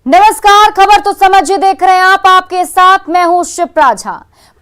नमस्कार, खबर तो समझिए देख रहे हैं आप, आपके साथ मैं हूं शिप्रा झा।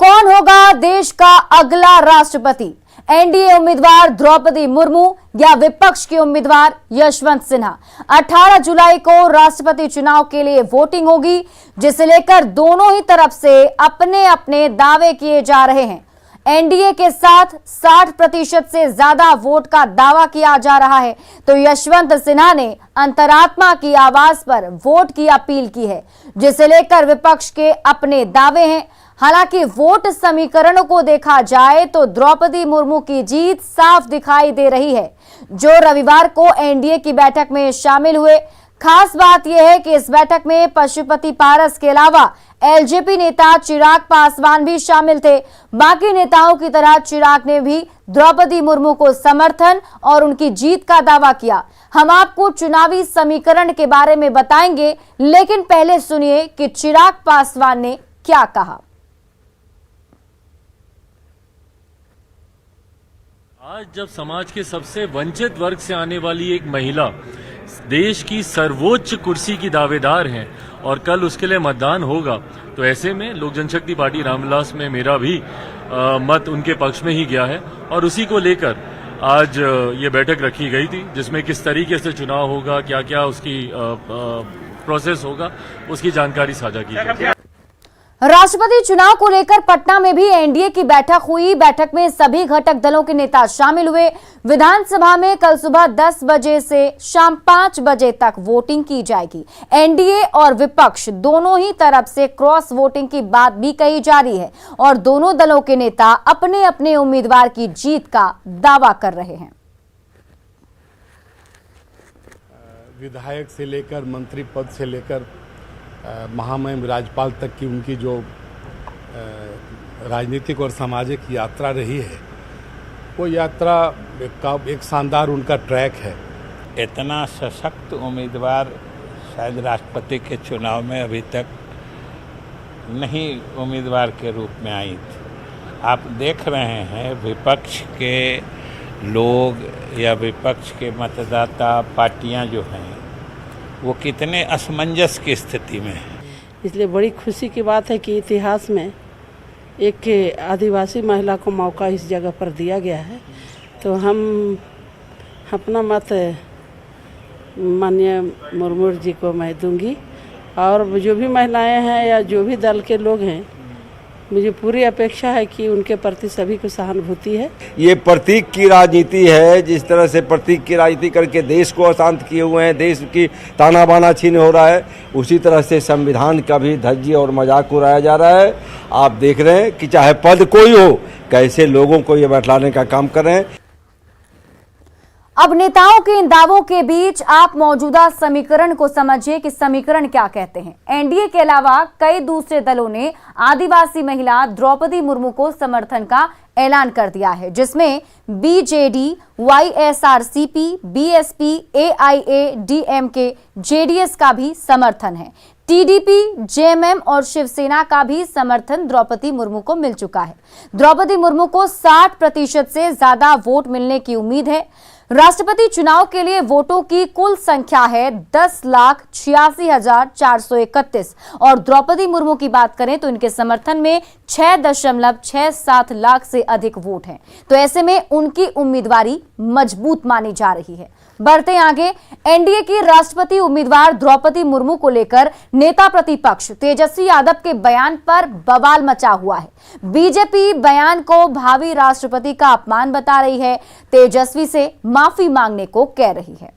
कौन होगा देश का अगला राष्ट्रपति? एनडीए उम्मीदवार द्रौपदी मुर्मू या विपक्ष के उम्मीदवार यशवंत सिन्हा? 18 जुलाई को राष्ट्रपति चुनाव के लिए वोटिंग होगी, जिसे लेकर दोनों ही तरफ से अपने अपने दावे किए जा रहे हैं। एनडीए के साथ 60% से ज्यादा वोट का दावा किया जा रहा है, तो यशवंत सिन्हा ने अंतरात्मा की आवाज पर वोट की अपील की है, जिसे लेकर विपक्ष के अपने दावे हैं। हालांकि वोट समीकरणों को देखा जाए तो द्रौपदी मुर्मू की जीत साफ दिखाई दे रही है, जो रविवार को एनडीए की बैठक में शामिल हुए। खास बात यह है कि इस बैठक में पशुपति पारस के अलावा एलजेपी नेता चिराग पासवान भी शामिल थे। बाकी नेताओं की तरह चिराग ने भी द्रौपदी मुर्मू को समर्थन और उनकी जीत का दावा किया। हम आपको चुनावी समीकरण के बारे में बताएंगे, लेकिन पहले सुनिए कि चिराग पासवान ने क्या कहा। आज जब समाज के सबसे वंचित वर्ग से आने वाली एक महिला देश की सर्वोच्च कुर्सी की दावेदार हैं और कल उसके लिए मतदान होगा, तो ऐसे में लोक जनशक्ति पार्टी रामविलास में मेरा भी मत उनके पक्ष में ही गया है और उसी को लेकर आज ये बैठक रखी गई थी, जिसमें किस तरीके से चुनाव होगा, क्या क्या उसकी प्रोसेस होगा, उसकी जानकारी साझा की गई। राष्ट्रपति चुनाव को लेकर पटना में भी एनडीए की बैठक हुई। बैठक में सभी घटक दलों के नेता शामिल हुए। विधानसभा में कल सुबह 10 बजे से शाम 5 बजे तक वोटिंग की जाएगी। एनडीए और विपक्ष दोनों ही तरफ से क्रॉस वोटिंग की बात भी कही जा रही है और दोनों दलों के नेता अपने अपने उम्मीदवार की जीत का दावा कर रहे हैं। विधायक से लेकर मंत्री पद से लेकर महामहिम राज्यपाल तक की उनकी जो राजनीतिक और सामाजिक यात्रा रही है, वो यात्रा एक शानदार उनका ट्रैक है। इतना सशक्त उम्मीदवार शायद राष्ट्रपति के चुनाव में अभी तक नहीं उम्मीदवार के रूप में आई थी। आप देख रहे हैं विपक्ष के लोग या विपक्ष के मतदाता पार्टियां जो हैं वो कितने असमंजस की स्थिति में है। इसलिए बड़ी खुशी की बात है कि इतिहास में एक आदिवासी महिला को मौका इस जगह पर दिया गया है, तो हम अपना मत माननीय मुर्मू जी को मैं दूंगी। और जो भी महिलाएं हैं या जो भी दल के लोग हैं, मुझे पूरी अपेक्षा है कि उनके प्रति सभी को सहानुभूति है। ये प्रतीक की राजनीति है। जिस तरह से प्रतीक की राजनीति करके देश को अशांत किए हुए हैं, देश की ताना बाना छीन हो रहा है, उसी तरह से संविधान का भी धज्जी और मजाक उड़ाया जा रहा है। आप देख रहे हैं कि चाहे पद कोई हो, कैसे लोगों को ये बैठलाने का काम कर रहे हैं। अब नेताओं के इन दावों के बीच आप मौजूदा समीकरण को समझिए कि समीकरण क्या कहते हैं। एनडीए के अलावा कई दूसरे दलों ने आदिवासी महिला द्रौपदी मुर्मू को समर्थन का ऐलान कर दिया है, जिसमें BJD, YSRCP, BSP, AIADMK, JDS का भी समर्थन है। टीडीपी, जेएमएम और शिवसेना का भी समर्थन द्रौपदी मुर्मू को मिल चुका है। द्रौपदी मुर्मू को 60% से ज्यादा वोट मिलने की उम्मीद है। राष्ट्रपति चुनाव के लिए वोटों की कुल संख्या है 10,86,431 और द्रौपदी मुर्मू की बात करें तो इनके समर्थन में 6.67 लाख से अधिक वोट हैं। तो ऐसे में उनकी उम्मीदवारी मजबूत मानी जा रही है। बढ़ते आगे, एनडीए की राष्ट्रपति उम्मीदवार द्रौपदी मुर्मू को लेकर नेता प्रतिपक्ष तेजस्वी यादव के बयान पर बवाल मचा हुआ है। बीजेपी बयान को भावी राष्ट्रपति का अपमान बता रही है, तेजस्वी से माफी मांगने को कह रही है।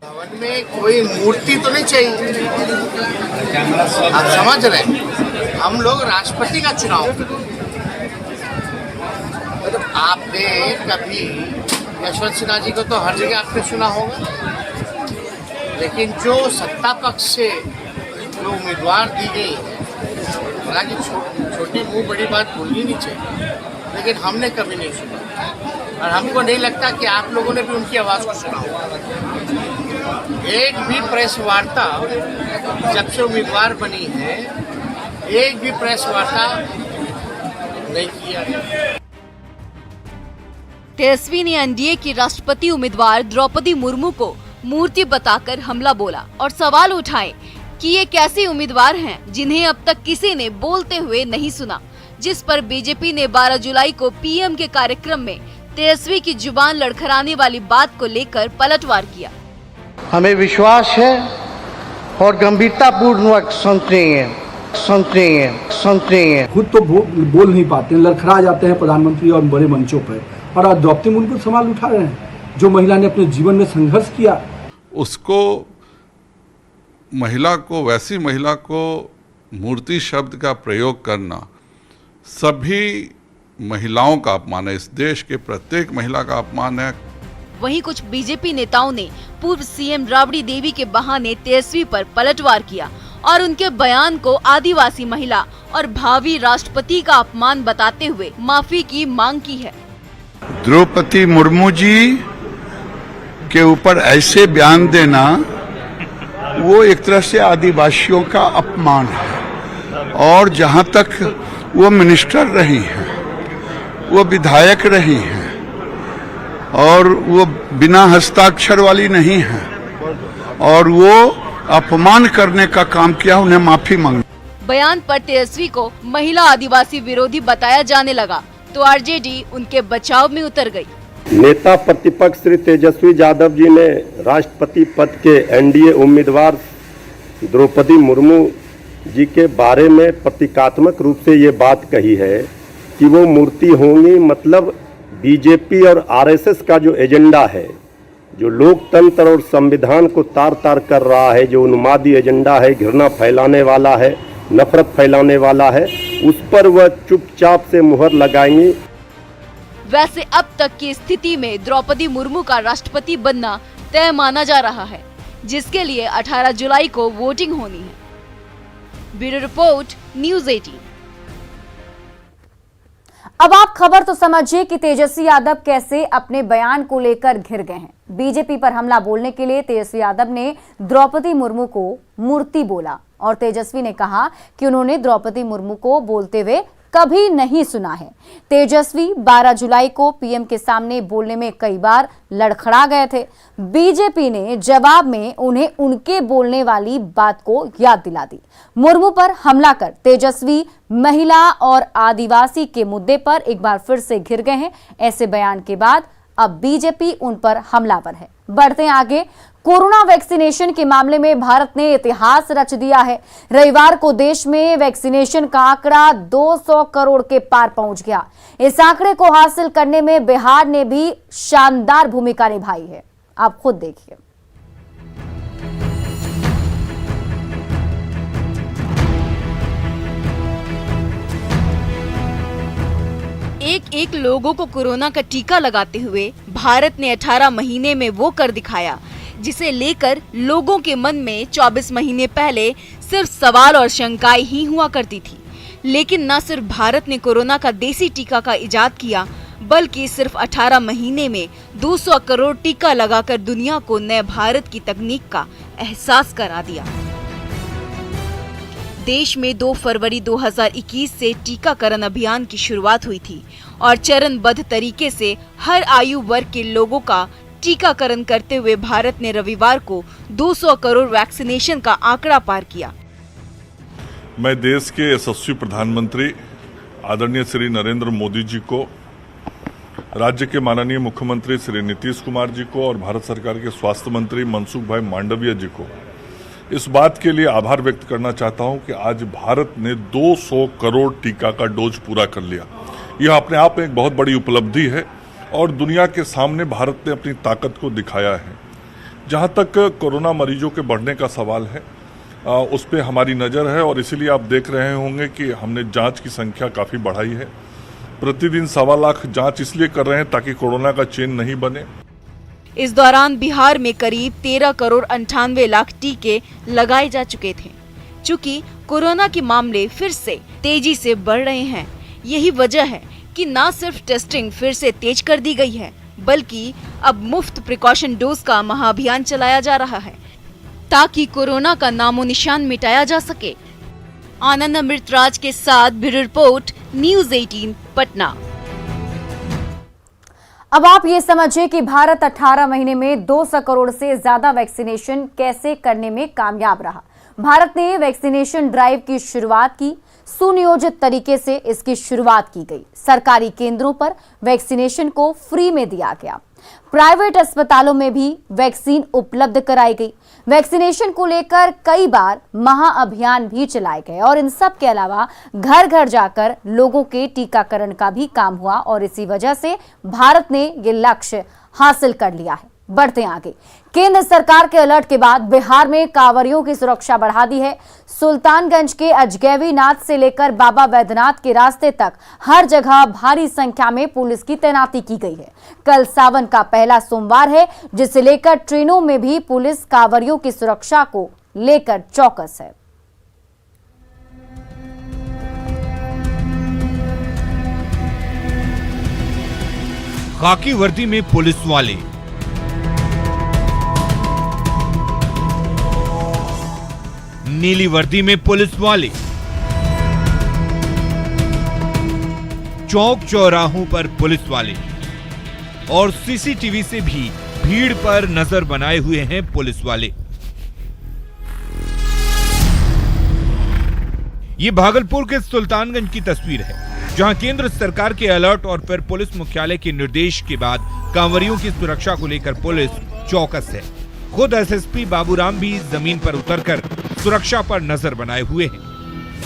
भवन में कोई मूर्ति तो नहीं चाहिए। आप समझ रहे हैं, हम लोग राष्ट्रपति का चुनाव, आपने कभी यशवंत सिन्हा जी को तो हर जगह आपने सुना होगा, लेकिन जो सत्ता पक्ष से जो उम्मीदवार दी गई, हालांकि छोटी मुंह बड़ी बात बोलनी नहीं चाहिए, लेकिन हमने कभी नहीं सुना और हमको नहीं लगता कि आप लोगों ने भी उनकी आवाज़ को सुना होगा। एक भी प्रेस वार्ता जब से उम्मीदवार बनी है, एक भी प्रेस वार्ता नहीं किया। तेजस्वी ने एनडीए की राष्ट्रपति उम्मीदवार द्रौपदी मुर्मू को मूर्ति बताकर हमला बोला और सवाल उठाए कि ये कैसे उम्मीदवार हैं जिन्हें अब तक किसी ने बोलते हुए नहीं सुना, जिस पर बीजेपी ने 12 जुलाई को पीएम के कार्यक्रम में तेजस्वी की जुबान लड़खड़ाने वाली बात को लेकर पलटवार किया। हमें विश्वास है और गंभीरतापूर्वक सुनेंगे। खुद तो बोल नहीं पाते हैं, लड़खड़ा जाते हैं प्रधानमंत्री और बड़े मंचों पर, और आज द्रौपदी मुर्मू सवाल उठा रहे हैं। जो महिला ने अपने जीवन में संघर्ष किया, उसको वैसी महिला को मूर्ति शब्द का प्रयोग करना सभी महिलाओं का अपमान है, इस देश के प्रत्येक महिला का अपमान है। वहीं कुछ बीजेपी नेताओं ने पूर्व सीएम राबड़ी देवी के बहाने तेजस्वी पर पलटवार किया और उनके बयान को आदिवासी महिला और भावी राष्ट्रपति का अपमान बताते हुए माफी की मांग की है। द्रौपदी मुर्मू जी के ऊपर ऐसे बयान देना वो एक तरह से आदिवासियों का अपमान है। और जहां तक वो मिनिस्टर रही हैं, वो विधायक रही हैं और वो बिना हस्ताक्षर वाली नहीं है, और वो अपमान करने का काम किया, उन्हें माफी मांग। बयान पर तेजस्वी को महिला आदिवासी विरोधी बताया जाने लगा तो आरजेडी उनके बचाव में उतर गई। नेता प्रतिपक्ष श्री तेजस्वी यादव जी ने राष्ट्रपति पद के एनडीए उम्मीदवार द्रौपदी मुर्मू जी के बारे में प्रतीकात्मक रूप से ये बात कही है कि वो मूर्ति होंगी। मतलब बीजेपी और आरएसएस का जो एजेंडा है, जो लोकतंत्र और संविधान को तार तार कर रहा है, जो उन्मादी एजेंडा है, घृणा फैलाने वाला है, नफरत फैलाने वाला है, उस पर वह चुपचाप से मुहर लगाएंगी। वैसे अब तक की स्थिति में द्रौपदी मुर्मू का राष्ट्रपति बनना तय माना जा रहा है, जिसके लिए 18 जुलाई को वोटिंग होनी है। Bureau report, news 18। अब आप खबर तो समझिए कि तेजस्वी यादव कैसे अपने बयान को लेकर घिर गए हैं। बीजेपी पर हमला बोलने के लिए तेजस्वी यादव ने द्रौपदी मुर्मू को मूर्ति बोला और तेजस्वी ने कहा कि उन्होंने द्रौपदी मुर्मू को बोलते हुए कभी नहीं सुना है। तेजस्वी 12 जुलाई को पीएम के सामने बोलने में कई बार लड़खड़ा गए थे। बीजेपी ने जवाब में उन्हें उनके बोलने वाली बात को याद दिला दी। मुर्मू पर हमला कर तेजस्वी महिला और आदिवासी के मुद्दे पर एक बार फिर से घिर गए हैं। ऐसे बयान के बाद अब बीजेपी उन पर हमलावर है। बढ़ते आगे, कोरोना वैक्सीनेशन के मामले में भारत ने इतिहास रच दिया है। रविवार को देश में वैक्सीनेशन का आंकड़ा 200 करोड़ के पार पहुंच गया। इस आंकड़े को हासिल करने में बिहार ने भी शानदार भूमिका निभाई है। आप खुद देखिए। एक लोगों को कोरोना का टीका लगाते हुए भारत ने 18 महीने में वो कर दिखाया जिसे लेकर लोगों के मन में 24 महीने पहले सिर्फ सवाल और शंकाएं ही हुआ करती थी। लेकिन न सिर्फ भारत ने कोरोना का देसी टीका का इजाद किया, बल्कि सिर्फ 18 महीने में 200 करोड़ टीका लगाकर दुनिया को नए भारत की तकनीक का एहसास करा दिया। देश में 2 फरवरी 2021 से टीकाकरण अभियान की शुरुआत हुई थी और चरणबद्ध तरीके से हर आयु वर्ग के लोगों का टीकाकरण करते हुए भारत ने रविवार को 200 करोड़ वैक्सीनेशन का आंकड़ा पार किया। मैं देश के यशस्वी प्रधानमंत्री आदरणीय श्री नरेंद्र मोदी जी को, राज्य के माननीय मुख्यमंत्री श्री नीतीश कुमार जी को और भारत सरकार के स्वास्थ्य मंत्री मनसुख भाई मांडविया जी को इस बात के लिए आभार व्यक्त करना चाहता हूं कि आज भारत ने 200 करोड़ टीका का डोज पूरा कर लिया। यह अपने आप में एक बहुत बड़ी उपलब्धि है और दुनिया के सामने भारत ने अपनी ताकत को दिखाया है। जहां तक कोरोना मरीजों के बढ़ने का सवाल है, उस पर हमारी नज़र है और इसीलिए आप देख रहे होंगे कि हमने जांच की संख्या काफ़ी बढ़ाई है। प्रतिदिन 1.25 लाख जांच इसलिए कर रहे हैं ताकि कोरोना का चेन नहीं बने। इस दौरान बिहार में करीब 13 करोड़ 98 लाख टीके लगाए जा चुके थे। चूंकि कोरोना के मामले फिर से तेजी से बढ़ रहे हैं, यही वजह है कि न सिर्फ टेस्टिंग फिर से तेज कर दी गई है, बल्कि अब मुफ्त प्रिकॉशन डोज का महाअभियान चलाया जा रहा है ताकि कोरोना का नामो निशान मिटाया जा सके। आनंद अमृतराज के साथ ब्यूरो रिपोर्ट, न्यूज़ 18 पटना। अब आप ये समझिए कि भारत 18 महीने में 200 करोड़ से ज्यादा वैक्सीनेशन कैसे करने में कामयाब रहा। भारत ने वैक्सीनेशन ड्राइव की शुरुआत की। सुनियोजित तरीके से इसकी शुरुआत की गई। सरकारी केंद्रों पर वैक्सीनेशन को फ्री में दिया गया। प्राइवेट अस्पतालों में भी वैक्सीन उपलब्ध कराई गई। वैक्सीनेशन को लेकर कई बार महाअभियान भी चलाए गए और इन सब के अलावा घर घर जाकर लोगों के टीकाकरण का भी काम हुआ और इसी वजह से भारत ने ये लक्ष्य हासिल कर लिया है। बढ़ते आगे, केंद्र सरकार के अलर्ट के बाद बिहार में कांवरियों की सुरक्षा बढ़ा दी है। सुल्तानगंज के अजगैवी नाथ से लेकर बाबा वैद्यनाथ के रास्ते तक हर जगह भारी संख्या में पुलिस की तैनाती की गई है। कल सावन का पहला सोमवार है, जिसे लेकर ट्रेनों में भी पुलिस कांवरियों की सुरक्षा को लेकर चौकस है। खाकी वर्दी में पुलिस वाले, नीली वर्दी में पुलिस वाले, चौक चौराहों पर पुलिस वाले और सीसीटीवी से भी भीड़ पर नजर बनाए हुए हैं पुलिस वाले। ये भागलपुर के सुल्तानगंज की तस्वीर है, जहां केंद्र सरकार के अलर्ट और फिर पुलिस मुख्यालय के निर्देश के बाद कांवरियों की सुरक्षा को लेकर पुलिस चौकस है। खुद एसएसपी बाबूराम भी जमीन पर उतरकर सुरक्षा पर नजर बनाए हुए हैं।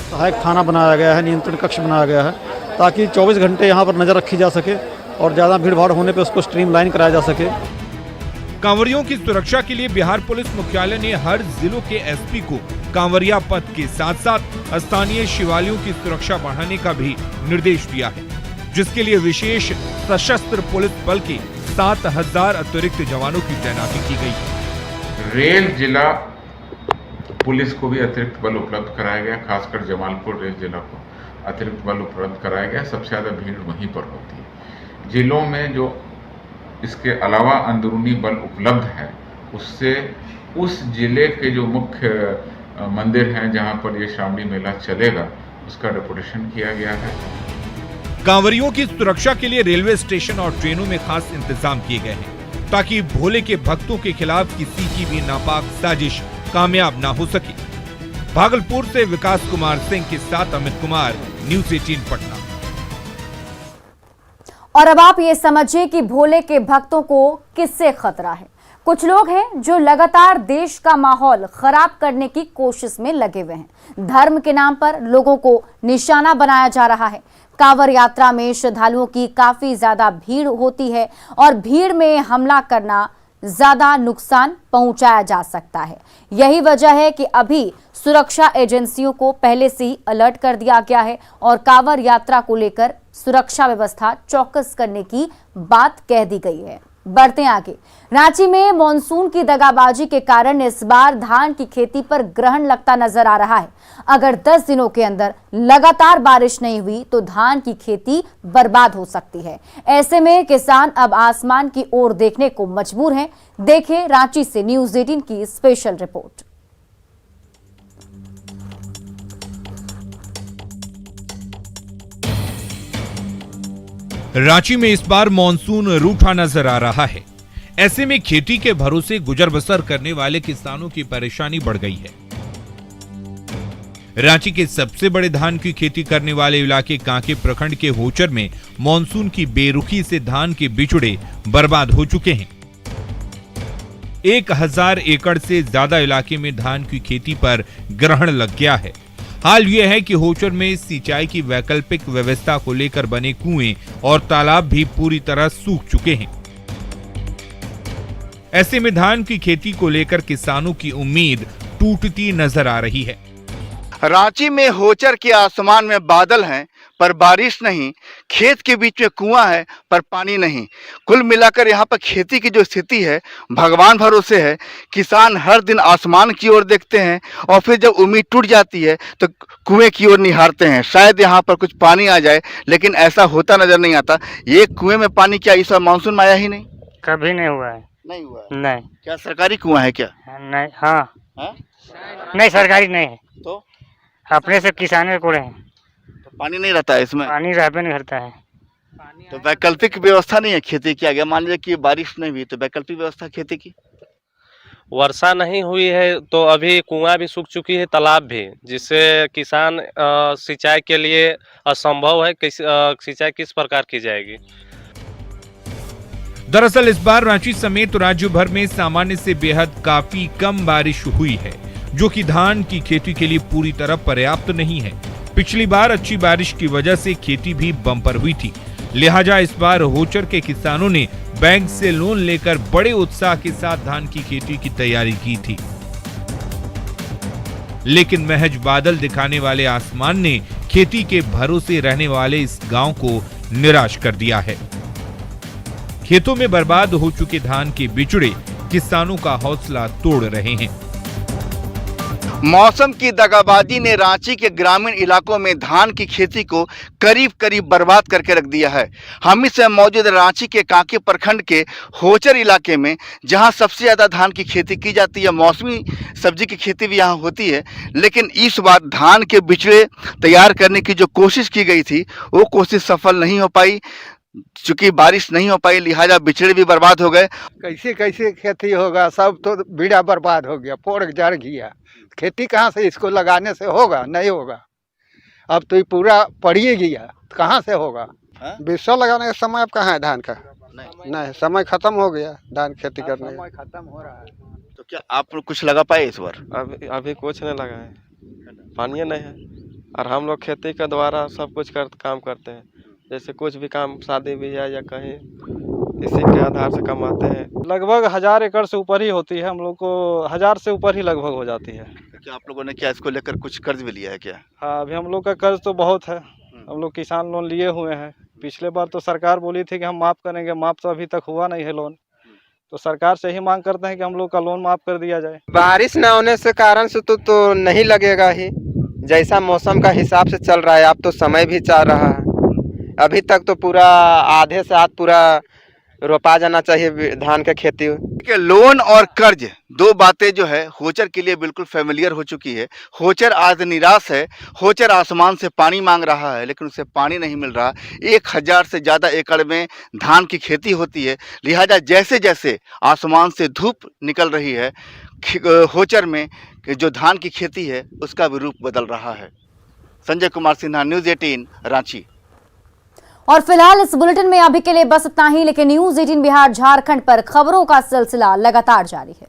सहायक थाना बनाया गया है, नियंत्रण कक्ष बनाया गया है, ताकि 24 घंटे यहां पर नजर रखी जा सके और ज्यादा भीड़ भाड़ होने पर उसको स्ट्रीमलाइन कराया जा सके। कांवरियों की सुरक्षा के लिए बिहार पुलिस मुख्यालय ने हर जिलों के एसपी को कांवरिया पथ के साथ साथ स्थानीय शिवालयों की सुरक्षा बढ़ाने का भी निर्देश दिया है, जिसके लिए विशेष सशस्त्र पुलिस बल के 7000 अतिरिक्त जवानों की तैनाती की गई। रेल जिला पुलिस को भी अतिरिक्त बल उपलब्ध कराया गया, खासकर जमालपुर रेल जिला को अतिरिक्त बल उपलब्ध कराया गया। सबसे ज़्यादा भीड़ वहीं पर होती है। जिलों में जो इसके अलावा अंदरूनी बल उपलब्ध है, उससे उस जिले के जो मुख्य मंदिर हैं जहां पर ये श्रावणी मेला चलेगा, उसका डेपुटेशन किया गया है। कांवरियों की सुरक्षा के लिए रेलवे स्टेशन और ट्रेनों में खास इंतजाम किए गए हैं, ताकि भोले के भक्तों के खिलाफ किसी की भी नापाक साजिश कामयाब ना हो सके। भागलपुर से विकास कुमार सिंह के साथ अमित कुमार, न्यूज़ 18 पटना। और अब आप ये समझिए कि भोले के भक्तों को किससे खतरा है। कुछ लोग हैं जो लगातार देश का माहौल खराब करने की कोशिश में लगे हुए हैं। धर्म के नाम पर लोगों को निशाना बनाया जा रहा है। कांवड़ यात्रा में श्रद्धालुओं की काफी ज्यादा भीड़ होती है और भीड़ में हमला करना ज्यादा नुकसान पहुंचाया जा सकता है। यही वजह है कि अभी सुरक्षा एजेंसियों को पहले से ही अलर्ट कर दिया गया है और कांवड़ यात्रा को लेकर सुरक्षा व्यवस्था चौकस करने की बात कह दी गई है। बढ़ते आगे, रांची में मॉनसून की दगाबाजी के कारण इस बार धान की खेती पर ग्रहण लगता नजर आ रहा है। अगर 10 दिनों के अंदर लगातार बारिश नहीं हुई तो धान की खेती बर्बाद हो सकती है। ऐसे में किसान अब आसमान की ओर देखने को मजबूर हैं। देखें रांची से न्यूज़ 18 की स्पेशल रिपोर्ट। रांची में इस बार मॉनसून रूठा नजर आ रहा है। ऐसे में खेती के भरोसे गुजर बसर करने वाले किसानों की परेशानी बढ़ गई है। रांची के सबसे बड़े धान की खेती करने वाले इलाके कांके प्रखंड के होचर में मॉनसून की बेरुखी से धान के बिचड़े बर्बाद हो चुके हैं। 1000 एकड़ से ज्यादा इलाके में धान की खेती पर ग्रहण लग गया है। हाल यह है कि होचर में सिंचाई की वैकल्पिक व्यवस्था को लेकर बने कुएं और तालाब भी पूरी तरह सूख चुके हैं। ऐसे में धान की खेती को लेकर किसानों की उम्मीद टूटती नजर आ रही है। रांची में होचर के आसमान में बादल हैं पर बारिश नहीं, खेत के बीच में कुआं है पर पानी नहीं। कुल मिलाकर यहाँ पर खेती की जो स्थिति है भगवान भरोसे है। किसान हर दिन आसमान की ओर देखते हैं और फिर जब उम्मीद टूट जाती है तो कुएं की ओर निहारते हैं, शायद यहाँ पर कुछ पानी आ जाए, लेकिन ऐसा होता नजर नहीं आता। ये कुएं में पानी क्या इस बार मानसून में आया ही नहीं? कभी नहीं हुआ है। नहीं हुआ है? नहीं। क्या सरकारी कुआं है क्या? नहीं। हाँ नहीं, सरकारी नहीं है, तो अपने से किसानों के कोड़े हैं। तो पानी नहीं रहता है इसमें? पानी रहबे नहीं करता है। तो वैकल्पिक व्यवस्था नहीं है खेती की? आगे मान लीजिए कि बारिश नहीं हुई तो वैकल्पिक व्यवस्था खेती की? वर्षा नहीं हुई है तो अभी कुआं भी सूख चुकी है, तालाब भी, जिससे किसान सिंचाई के लिए असंभव है। सिंचाई किस प्रकार की जाएगी? दरअसल इस बार रांची समेत राज्य भर में सामान्य से बेहद काफी कम बारिश हुई है, जो कि धान की खेती के लिए पूरी तरह पर्याप्त नहीं है। पिछली बार अच्छी बारिश की वजह से खेती भी बम्पर हुई थी, लिहाजा इस बार होचर के किसानों ने बैंक से लोन लेकर बड़े उत्साह के साथ धान की खेती की तैयारी की थी। लेकिन महज बादल दिखाने वाले आसमान ने खेती के भरोसे रहने वाले इस गांव को निराश कर दिया है। खेतों में बर्बाद हो चुके धान के बिचड़े किसानों का हौसला तोड़ रहे हैं। मौसम की दगाबाजी ने रांची के ग्रामीण इलाकों में धान की खेती को करीब करीब बर्बाद करके रख दिया है। हम इस समय मौजूद रांची के कांके प्रखंड के होचर इलाके में, जहां सबसे ज़्यादा धान की खेती की जाती है। मौसमी सब्जी की खेती भी यहां होती है, लेकिन इस बार धान के बिचड़े तैयार करने की जो कोशिश की गई थी वो कोशिश सफल नहीं हो पाई। चूंकि बारिश नहीं हो पाई लिहाजा बिचड़े भी बर्बाद हो गए। कैसे कैसे खेती होगा, सब तो बीड़ा बर्बाद हो गया, पोड़ जड़ गया। खेती कहाँ से इसको लगाने से होगा? नहीं होगा। अब तो ये पूरा पड़िए गया, कहाँ से होगा? बीसों लगाने का समय अब कहाँ है धान का? नहीं, समय खत्म हो गया धान खेती करने का, समय खत्म हो रहा है। तो क्या आप कुछ लगा पाए इस बार? अभी कुछ नहीं लगा है, पानी नहीं है, और हम लोग खेती के द्वारा सब कुछ काम करते हैं। जैसे कुछ भी काम, शादी ब्याह या कहीं, इसी के आधार से कमाते हैं। लगभग 1000 एकड़ से ऊपर ही होती है, हम लोग को 1000 से ऊपर ही लगभग हो जाती है। क्या आप लोगों ने क्या इसको लेकर कुछ कर्ज भी लिया है क्या? हाँ, अभी हम लोग का कर्ज तो बहुत है, हम लोग किसान लोन लिए हुए हैं। पिछले बार तो सरकार बोली थी कि हम माफ़ करेंगे, माफ़ तो अभी तक हुआ नहीं है लोन। तो सरकार से ही मांग करते हैं कि हम लोग का लोन माफ़ कर दिया जाए। बारिश न होने से कारण से तो नहीं लगेगा ही, जैसा मौसम का हिसाब से चल रहा है। अब तो समय भी चल रहा है, अभी तक तो पूरा आधे से आध पूरा रोपा जाना चाहिए धान का खेती। लोन और कर्ज, दो बातें जो है होचर के लिए बिल्कुल फेमिलियर हो चुकी है। होचर आज निराश है। होचर आसमान से पानी मांग रहा है, लेकिन उसे पानी नहीं मिल रहा। 1000 से ज़्यादा एकड़ में धान की खेती होती है, लिहाजा जैसे जैसे आसमान से धूप निकल रही है, होचर में जो धान की खेती है उसका भी रूप बदल रहा है। संजय कुमार सिन्हा, न्यूज़ 18 रांची। और फिलहाल इस बुलेटिन में अभी के लिए बस इतना ही, लेकिन न्यूज़ 18 बिहार झारखंड पर खबरों का सिलसिला लगातार जारी है।